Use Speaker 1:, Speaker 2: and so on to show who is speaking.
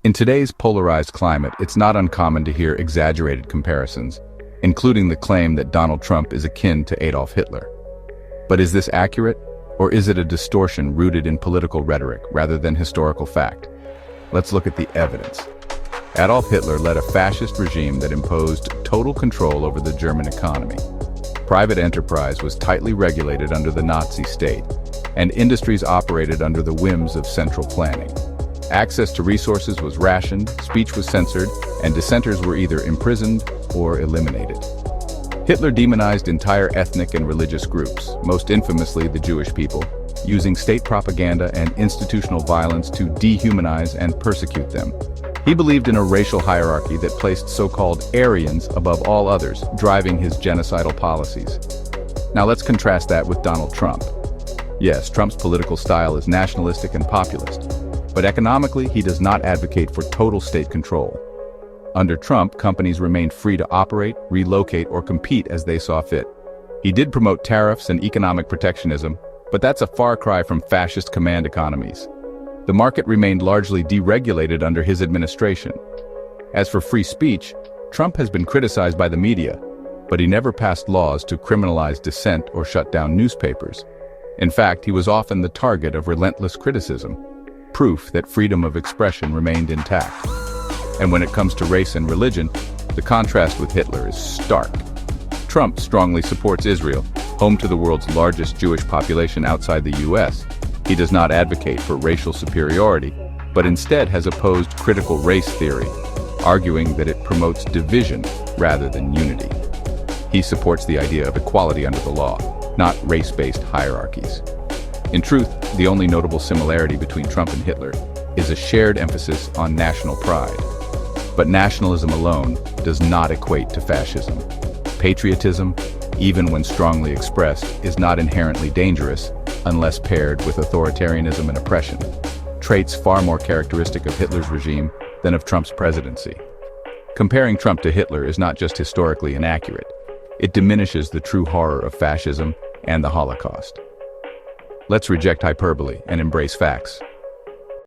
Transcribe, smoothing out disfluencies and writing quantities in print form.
Speaker 1: In today's polarized climate, it's not uncommon to hear exaggerated comparisons, including the claim that Donald Trump is akin to Adolf Hitler. But is this accurate, or is it a distortion rooted in political rhetoric rather than historical fact? Let's look at the evidence. Adolf Hitler led a fascist regime that imposed total control over the German economy. Private enterprise was tightly regulated under the Nazi state, and industries operated under the whims of central planning. Access to resources was rationed, speech was censored, and dissenters were either imprisoned or eliminated. Hitler demonized entire ethnic and religious groups, most infamously the Jewish people, using state propaganda and institutional violence to dehumanize and persecute them. He believed in a racial hierarchy that placed so-called Aryans above all others, driving his genocidal policies. Now let's contrast that with Donald Trump. Yes, Trump's political style is nationalistic and populist, but economically he does not advocate for total state control. Under Trump, companies remained free to operate, relocate, or compete as they saw fit. He did promote tariffs and economic protectionism, but that's a far cry from fascist command economies. The market remained largely deregulated under his administration. As for free speech, Trump has been criticized by the media, but he never passed laws to criminalize dissent or shut down newspapers. In fact, he was often the target of relentless criticism, proof that freedom of expression remained intact. And when it comes to race and religion, the contrast with Hitler is stark. Trump strongly supports Israel, home to the world's largest Jewish population outside the US. He does not advocate for racial superiority, but instead has opposed critical race theory, arguing that it promotes division rather than unity. He supports the idea of equality under the law, not race-based hierarchies. In truth, the only notable similarity between Trump and Hitler is a shared emphasis on national pride. But nationalism alone does not equate to fascism. Patriotism, even when strongly expressed, is not inherently dangerous unless paired with authoritarianism and oppression, traits far more characteristic of Hitler's regime than of Trump's presidency. Comparing Trump to Hitler is not just historically inaccurate, it diminishes the true horror of fascism and the Holocaust. Let's reject hyperbole and embrace facts.